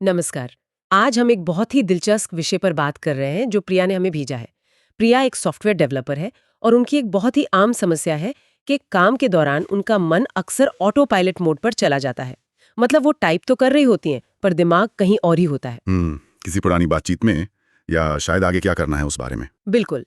नमस्कार। आज हम एक बहुत ही दिलचस्प विषय पर बात कर रहे हैं जो प्रिया ने हमें भेजा है। प्रिया एक सॉफ्टवेयर डेवलपर है और उनकी एक बहुत ही आम समस्या है कि काम के दौरान उनका मन अक्सर ऑटो पायलट मोड पर चला जाता है। मतलब वो टाइप तो कर रही होती हैं पर दिमाग कहीं और ही होता है। किसी पुरानी बातचीत में, या शायद आगे क्या करना है उस बारे में। बिल्कुल।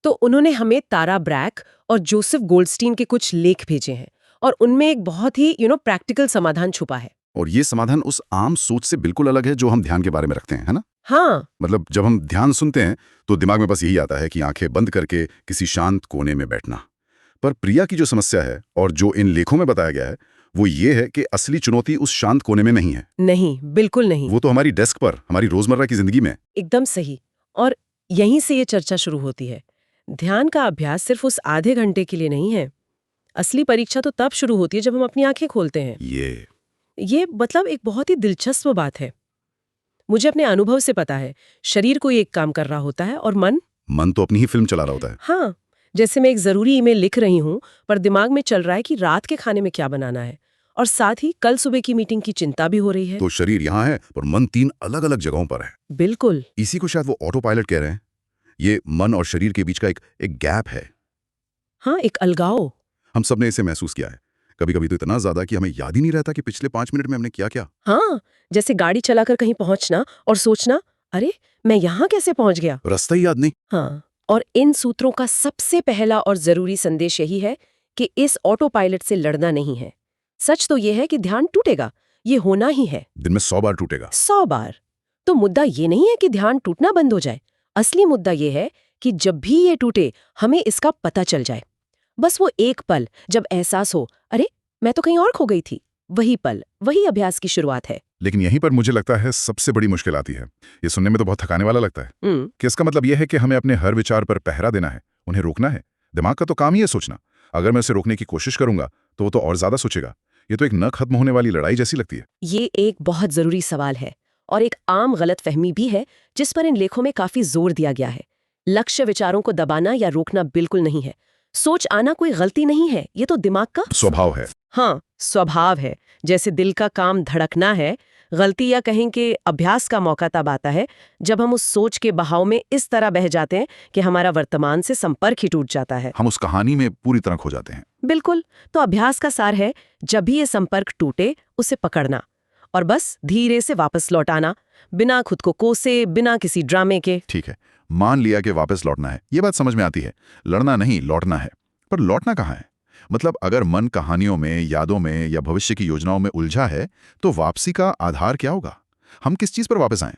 तो उन्होंने हमें तारा ब्रैक और जोसेफ गोल्डस्टीन के कुछ लेख भेजे हैं और उनमें एक बहुत ही प्रैक्टिकल समाधान छुपा है। और ये समाधान उस आम सोच से बिल्कुल अलग है जो हम ध्यान के बारे में रखते हैं, है ना। हाँ, मतलब जब हम ध्यान सुनते हैं तो दिमाग में बस यही आता है कि आंखें बंद करके किसी शांत कोने में बैठना। पर प्रिया की जो समस्या है और जो इन लेखों में बताया गया है, वो ये है कि असली चुनौती उस शांत कोने में नहीं है। नहीं, बिल्कुल नहीं। वो तो हमारी डेस्क पर, हमारी रोजमर्रा की जिंदगी में। एकदम सही। और यहीं से ये चर्चा शुरू होती है। ध्यान का अभ्यास सिर्फ उस आधे घंटे के लिए नहीं है। असली परीक्षा तो तब शुरू होती है जब हम अपनी आंखें खोलते हैं। ये मतलब एक बहुत ही दिलचस्प बात है। मुझे अपने अनुभव से पता है, शरीर कोई एक काम कर रहा होता है और मन तो अपनी ही फिल्म चला रहा होता है। हाँ, जैसे मैं एक जरूरी ईमेल लिख रही हूँ पर दिमाग में चल रहा है कि रात के खाने में क्या बनाना है, और साथ ही कल सुबह की मीटिंग की चिंता भी हो रही है। तो शरीर यहाँ है पर मन 3 अलग-अलग जगहों पर है। बिल्कुल। इसी को शायद वो ऑटो पायलट कह रहे हैं। ये मन और शरीर के बीच का एक गैप है। हाँ, एक अलगाव। हम सबने इसे महसूस किया है। कभी-कभी तो इतना ज्यादा कि हमें याद ही नहीं रहता कि पिछले 5 मिनट में हमने किया-क्या। हाँ, जैसे गाड़ी चलाकर कहीं पहुंचना और सोचना, अरे मैं यहाँ कैसे पहुंच गया। रास्ता ही याद नहीं। हाँ, और इन सूत्रों का सबसे पहला और जरूरी संदेश यही है कि इस ऑटो पायलट से लड़ना नहीं है। सच तो यह है कि ध्यान टूटेगा, ये होना ही है। दिन में 100 बार टूटेगा। 100 बार। तो मुद्दा ये नहीं है कि ध्यान टूटना बंद हो जाए। असली मुद्दा ये है कि जब भी ये टूटे हमें इसका पता चल जाए। बस वो एक पल जब एहसास हो, अरे मैं तो कहीं और खो गई थी, वही पल, वही अभ्यास की शुरुआत है। लेकिन यहीं पर मुझे लगता है सबसे बड़ी मुश्किल आती है। ये सुनने में तो बहुत थकाने वाला लगता है कि इसका मतलब यह है कि हमें अपने हर विचार पर पहरा देना है, उन्हें रोकना है। दिमाग का तो काम ही है सोचना। अगर मैं उसे रोकने की कोशिश करूंगा तो वो तो और ज्यादा सोचेगा। ये तो एक न खत्म होने वाली लड़ाई जैसी लगती है। ये एक बहुत जरूरी सवाल है और एक आम गलतफहमी भी है जिस पर इन लेखों में काफी जोर दिया गया है। लक्ष्य विचारों को दबाना या रोकना बिल्कुल नहीं है। सोच आना कोई गलती नहीं है, ये तो दिमाग का स्वभाव है। हाँ, स्वभाव है। जैसे दिल का काम धड़कना है। गलती या कहें कि अभ्यास का मौका तब आता है जब हम उस सोच के बहाव में इस तरह बह जाते हैं कि हमारा वर्तमान से संपर्क ही टूट जाता है। हम उस कहानी में पूरी तरह खो जाते हैं। बिल्कुल। तो अभ्यास का सार है, जब भी ये संपर्क टूटे उसे पकड़ना और बस धीरे से वापस लौटाना, बिना खुद को कोसे, बिना किसी ड्रामे के। ठीक है, मान लिया कि वापस लौटना है, ये बात समझ में आती है। लड़ना नहीं, लौटना है। पर लौटना कहाँ है? मतलब अगर मन कहानियों में, यादों में या भविष्य की योजनाओं में उलझा है तो वापसी का आधार क्या होगा? हम किस चीज पर वापस आएं?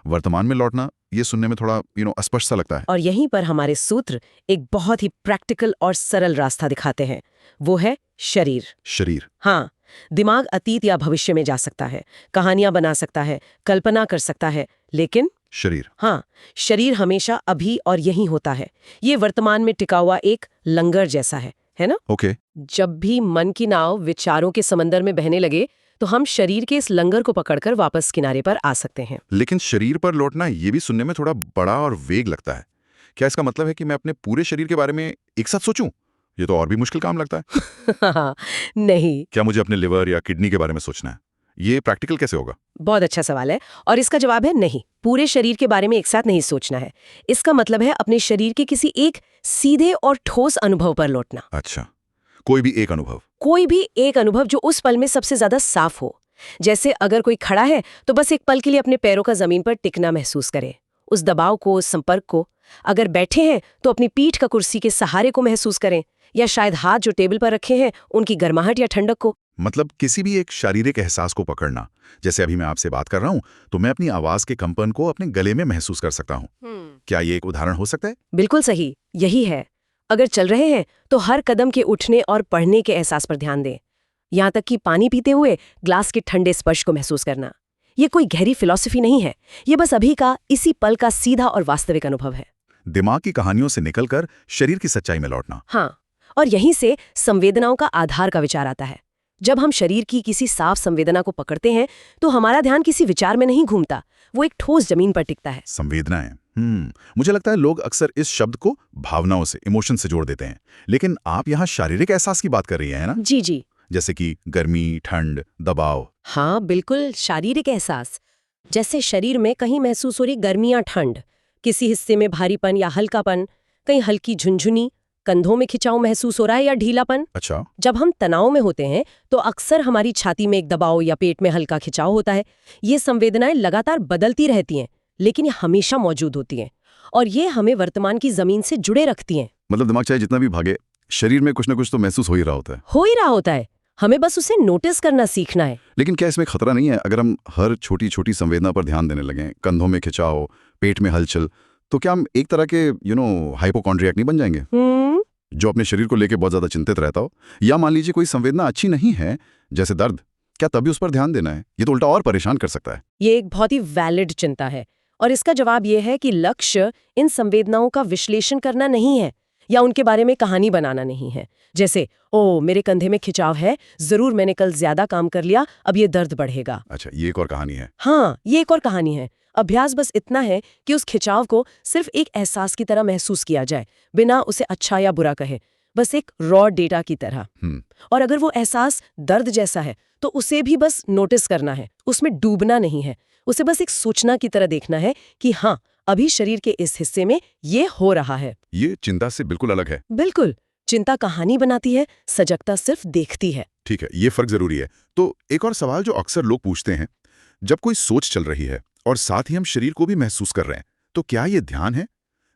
वर्तमान में लौटना, ये सुनने में थोड़ा अस्पष्ट सा लगता है। और यहीं पर हमारे सूत्र एक बहुत ही प्रैक्टिकल और सरल रास्ता दिखाते हैं। वो है शरीर। हाँ, दिमाग अतीत या भविष्य में जा सकता है, कहानियां बना सकता है, कल्पना कर सकता है, लेकिन शरीर हमेशा अभी और यहीं होता है। ये वर्तमान में टिका हुआ एक लंगर जैसा है ना? ओके। जब भी मन की नाव विचारों के समंदर में बहने लगे तो हम शरीर के इस लंगर को पकड़कर वापस किनारे पर आ सकते हैं। लेकिन शरीर पर लौटना, ये भी सुनने में थोड़ा बड़ा और वेग लगता है। क्या इसका मतलब है कि मैं अपने पूरे शरीर के बारे में एक साथ सोचूं? ये तो और भी मुश्किल काम लगता है। नहीं। क्या मुझे अपने लिवर या किडनी के बारे में सोचना है? ये प्रैक्टिकल कैसे होगा? बहुत अच्छा सवाल है और इसका जवाब है नहीं। पूरे शरीर के बारे में एक साथ नहीं सोचना है। इसका मतलब है अपने शरीर के किसी एक सीधे और ठोस अनुभव पर लौटना। अच्छा, कोई भी एक अनुभव? कोई भी एक अनुभव जो उस पल में सबसे ज्यादा साफ हो। जैसे अगर कोई खड़ा है तो बस एक पल के लिए अपने पैरों का जमीन पर टिकना महसूस करे, उस दबाव को, उस संपर्क को। अगर बैठे हैं तो अपनी पीठ का कुर्सी के सहारे को महसूस करें, या शायद हाथ जो टेबल पर रखे हैं उनकी गर्माहट या ठंडक को। मतलब किसी भी एक शारीरिक एहसास को पकड़ना। जैसे अभी मैं आपसे बात कर रहा हूँ तो मैं अपनी आवाज के कंपन को अपने गले में महसूस कर सकता हूँ। क्या ये एक उदाहरण हो सकता है? बिल्कुल सही, यही है। अगर चल रहे हैं तो हर कदम के उठने और पढ़ने के एहसास पर ध्यान दें, यहाँ तक कि पानी पीते हुए ग्लास के ठंडे स्पर्श को महसूस करना। ये कोई गहरी फिलॉसफी नहीं है, ये बस अभी का, इसी पल का सीधा और वास्तविक अनुभव है। दिमाग की कहानियों से निकलकर शरीर की सच्चाई में लौटना। हाँ, और यहीं से संवेदनाओं का आधार का विचार आता है। जब हम शरीर की किसी साफ संवेदना को पकड़ते हैं तो हमारा ध्यान किसी विचार में नहीं घूमता, वो एक ठोस जमीन पर टिकता है। संवेदनाएं। मुझे लगता है लोग अक्सर इस शब्द को भावनाओं से, इमोशन से जोड़ देते हैं, लेकिन आप यहाँ शारीरिक एहसास की बात कर रही हैं ना? जी। जैसे कि गर्मी, ठंड, दबाव। हाँ, बिल्कुल, शारीरिक एहसास। जैसे शरीर में कहीं महसूस हो रही गर्मी या ठंड, किसी हिस्से में भारीपन या हल्कापन, कहीं हल्की झुनझुनी, कंधों में खिंचाव महसूस हो रहा है या ढीलापन। अच्छा। जब हम तनाव में होते हैं तो अक्सर हमारी छाती में एक दबाव या पेट में हल्का खिंचाव होता है। ये संवेदनाएं लगातार बदलती रहती हैं, लेकिन ये हमेशा मौजूद होती हैं और ये हमें वर्तमान की जमीन से जुड़े रखती हैं। मतलब दिमाग चाहे जितना भी भागे, शरीर में कुछ ना कुछ तो महसूस हो ही रहा होता है। हो ही रहा होता है, हमें बस उसे नोटिस करना सीखना है। लेकिन क्या इसमें खतरा नहीं है अगर हम हर छोटी छोटी संवेदना पर ध्यान देने लगें, कंधों में खिंचाव, पेट में हलचल, तो क्या हम एक तरह के हाइपोकॉन्ड्रियक नहीं बन जाएंगे जो अपने शरीर को लेकर बहुत ज्यादा चिंतित रहता हो? या मान लीजिए कोई संवेदना अच्छी नहीं है, जैसे दर्द, क्या तभी उस पर ध्यान देना है? ये तो उल्टा और परेशान कर सकता है। ये एक बहुत ही वैलिड चिंता है और इसका जवाब ये है कि लक्ष्य इन संवेदनाओं का विश्लेषण करना नहीं है या उनके बारे में कहानी बनाना नहीं है। जैसे, ओ मेरे कंधे में खिंचाव है, जरूर मैंने कल ज्यादा काम कर लिया, अब ये दर्द बढ़ेगा। अच्छा, ये एक और कहानी है। हाँ, ये एक और कहानी है। अभ्यास बस इतना है कि उस खिंचाव को सिर्फ एक एहसास की तरह महसूस किया जाए, बिना उसे अच्छा या बुरा कहे, बस एक रॉ डेटा की तरह। और अगर वो एहसास दर्द जैसा है तो उसे भी बस नोटिस करना है, उसमें डूबना नहीं है। उसे बस एक सूचना की तरह देखना है कि हाँ, अभी शरीर के इस हिस्से में ये हो रहा है। ये चिंता से बिल्कुल अलग है। बिल्कुल, चिंता कहानी बनाती है, सजगता सिर्फ देखती है। ठीक है, ये फर्क जरूरी है। तो एक और सवाल जो अक्सर लोग पूछते हैं, जब कोई सोच चल रही है और साथ ही हम शरीर को भी महसूस कर रहे हैं, तो क्या ये ध्यान है?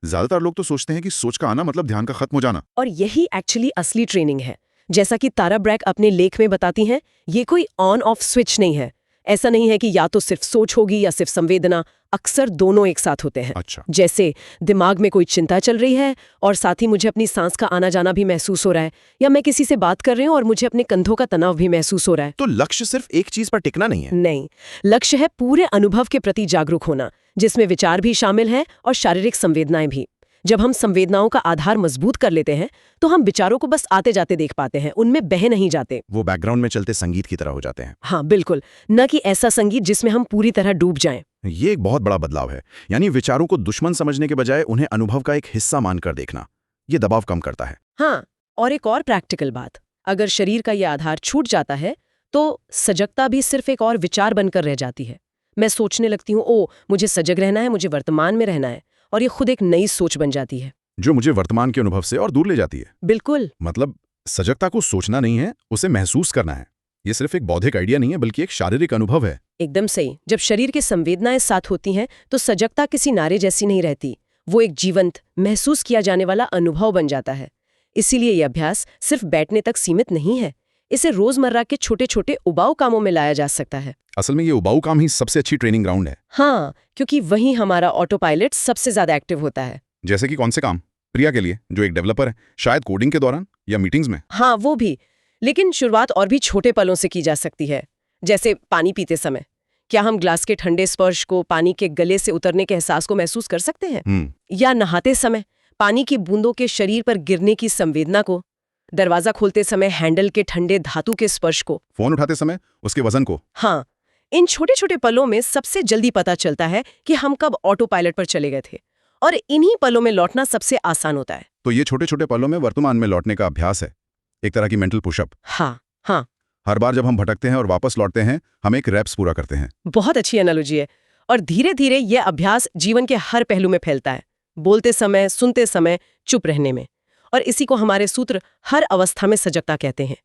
ज्यादातर लोग तो सोचते हैं कि सोच का आना मतलब ध्यान का खत्म हो जाना। और यही एक्चुअली असली ट्रेनिंग है। जैसा कि तारा ब्रैक अपने लेख में बताती हैं, ये कोई ऑन ऑफ स्विच नहीं है। ऐसा नहीं है कि या तो सिर्फ सोच होगी या सिर्फ संवेदना, अक्सर दोनों एक साथ होते हैं। अच्छा। जैसे दिमाग में कोई चिंता चल रही है और साथ ही मुझे अपनी सांस का आना जाना भी महसूस हो रहा है, या मैं किसी से बात कर रही हूँ और मुझे अपने कंधों का तनाव भी महसूस हो रहा है। तो लक्ष्य सिर्फ एक चीज पर टिकना नहीं है। नहीं, लक्ष्य है पूरे अनुभव के प्रति जागरूक होना, जिसमें विचार भी शामिल हैं और शारीरिक संवेदनाएं भी। जब हम संवेदनाओं का आधार मजबूत कर लेते हैं तो हम विचारों को बस आते जाते देख पाते हैं, उनमें बह नहीं जाते। वो बैकग्राउंड में चलते संगीत की तरह हो जाते हैं। हाँ बिल्कुल, न कि ऐसा संगीत जिसमें हम पूरी तरह डूब जाएं। ये एक बहुत बड़ा बदलाव है, यानी विचारों को दुश्मन समझने के बजाय उन्हें अनुभव का एक हिस्सा मानकर देखना। ये दबाव कम करता है। हाँ, और एक और प्रैक्टिकल बात, अगर शरीर का ये आधार छूट जाता है तो सजगता भी सिर्फ एक और विचार बनकर रह जाती है। मैं सोचने लगती हूँ, ओ मुझे सजग रहना है, मुझे वर्तमान में रहना है, और ये खुद एक नई सोच बन जाती है जो मुझे वर्तमान के अनुभव से और दूर ले जाती है। बिल्कुल। मतलब सजगता को सोचना नहीं है, उसे महसूस करना है। ये सिर्फ एक बौद्धिक आइडिया नहीं है, बल्कि एक शारीरिक अनुभव है। एकदम सही। जब शरीर की संवेदनाएं साथ होती हैं तो सजगता किसी नारे जैसी नहीं रहती, वो एक जीवंत, महसूस किया जाने वाला अनुभव बन जाता है। इसीलिए यह अभ्यास सिर्फ बैठने तक सीमित नहीं है, इसे रोजमर्रा के छोटे छोटे उबाऊ कामों में लाया जा सकता है। असल में ये उबाऊ काम ही सबसे अच्छी ट्रेनिंग ग्राउंड है। हाँ, क्योंकि वहीं हमारा ऑटो पायलट सबसे ज्यादा एक्टिव होता है। जैसे कि कौन से काम? प्रिया के लिए, जो एक डेवलपर है, शायद कोडिंग के दौरान या मीटिंग्स में। हाँ, वो भी। लेकिन शुरुआत और भी छोटे पलों से की जा सकती है, जैसे पानी पीते समय। क्या हम ग्लास के ठंडे स्पर्श को, पानी के गले से उतरने के एहसास को महसूस कर सकते हैं? या नहाते समय पानी की बूंदों के शरीर पर गिरने की संवेदना को, दरवाजा खोलते समय हैंडल के ठंडे धातु के स्पर्श को, फोन उठाते समय उसके वजन को। हाँ, इन छोटे छोटे पलों में सबसे जल्दी पता चलता है कि हम कब ऑटो पायलट पर चले गए थे, और इन्हीं पलों में लौटना सबसे आसान होता है। तो ये छोटे छोटे पलों में वर्तमान में लौटने का अभ्यास है, एक तरह की मेंटल पुशअप। हाँ हाँ, हर बार जब हम भटकते हैं और वापस लौटते हैं, हम एक रेप्स पूरा करते हैं। बहुत अच्छी एनालॉजी है। और धीरे धीरे यह अभ्यास जीवन के हर पहलू में फैलता है, बोलते समय, सुनते समय, चुप रहने में। और इसी को हमारे सूत्र हर अवस्था में सजगता कहते हैं,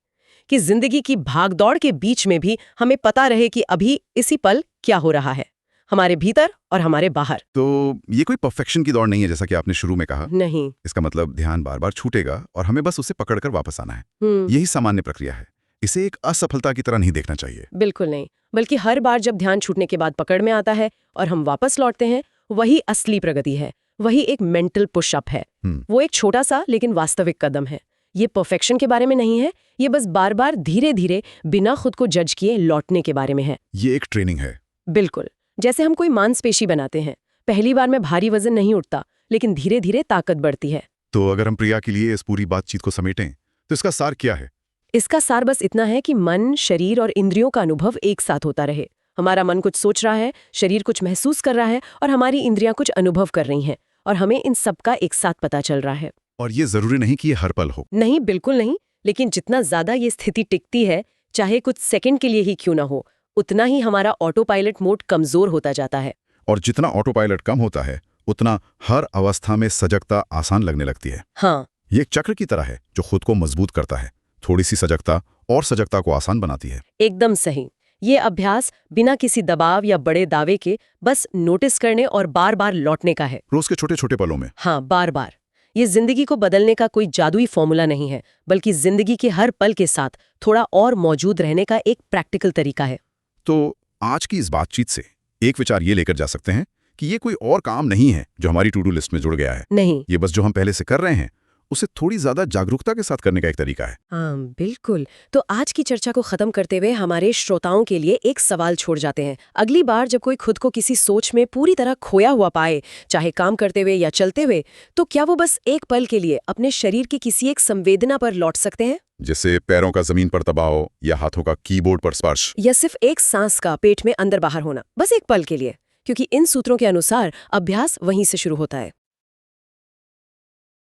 कि जिंदगी की भागदौड़ के बीच में भी हमें पता रहे कि अभी इसी पल क्या हो रहा है, हमारे भीतर और हमारे बाहर। तो ये कोई परफेक्शन की दौड़ नहीं है, जैसा कि आपने शुरू में कहा। नहीं। इसका मतलब ध्यान बार बार छूटेगा और हमें बस उसे पकड़कर वापस आना है। यही सामान्य प्रक्रिया है। इसे एक असफलता की तरह नहीं देखना चाहिए। बिल्कुल नहीं, बल्कि हर बार जब ध्यान छूटने के बाद पकड़ में आता है और हम वापस लौटते हैं, वही असली प्रगति है, वही एक मेंटल पुशअप है। वो एक छोटा सा लेकिन वास्तविक कदम है। ये परफेक्शन के बारे में नहीं है, ये बस बार बार धीरे धीरे बिना खुद को जज किए लौटने के बारे में है। ये एक ट्रेनिंग है। बिल्कुल, जैसे हम कोई मांसपेशी बनाते हैं। पहली बार में भारी वजन नहीं उठता, लेकिन धीरे धीरे ताकत बढ़ती है। तो अगर हम प्रिया के लिए इस पूरी बातचीत को समेटें तो इसका सार क्या है? इसका सार बस इतना है कि मन, शरीर और इंद्रियों का अनुभव एक साथ होता रहे। हमारा मन कुछ सोच रहा है, शरीर कुछ महसूस कर रहा है और हमारी इंद्रियां कुछ अनुभव कर रही हैं, और हमें इन सब का एक साथ पता चल रहा है। और ये जरूरी नहीं कि ये हर पल हो। नहीं, बिल्कुल नहीं, लेकिन जितना ज्यादा ये स्थिति टिकती है, चाहे कुछ सेकंड के लिए ही क्यों ना हो, उतना ही हमारा ऑटो पायलट मोड कमजोर होता जाता है। और जितना ऑटो पायलट कम होता है उतना हर अवस्था में सजगता आसान लगने लगती है। हाँ, ये एक चक्र की तरह है जो खुद को मजबूत करता है। थोड़ी सी सजगता और सजगता को आसान बनाती है। एकदम सही। ये अभ्यास बिना किसी दबाव या बड़े दावे के बस नोटिस करने और बार बार लौटने का है। रोज के छोटे छोटे पलों में। हाँ, बार बार। ये जिंदगी को बदलने का कोई जादुई फॉर्मूला नहीं है, बल्कि जिंदगी के हर पल के साथ थोड़ा और मौजूद रहने का एक प्रैक्टिकल तरीका है। तो आज की इस बातचीत से एक विचार ये लेकर जा सकते हैं कि ये कोई और काम नहीं है जो हमारी टू डू लिस्ट में जुड़ गया है। नहीं, ये बस जो हम पहले से कर रहे हैं उसे थोड़ी ज्यादा जागरूकता के साथ करने का एक तरीका है। हाँ, बिल्कुल। तो आज की चर्चा को खत्म करते हुए हमारे श्रोताओं के लिए एक सवाल छोड़ जाते हैं। अगली बार जब कोई खुद को किसी सोच में पूरी तरह खोया हुआ पाए, चाहे काम करते हुए या चलते हुए, तो क्या वो बस एक पल के लिए अपने शरीर की किसी एक संवेदना पर लौट सकते हैं? जैसे पैरों का जमीन पर दबाव या हाथों का कीबोर्ड पर स्पर्श, या सिर्फ एक सांस का पेट में अंदर बाहर होना, बस एक पल के लिए। क्योंकि इन सूत्रों के अनुसार अभ्यास वहीं से शुरू होता है।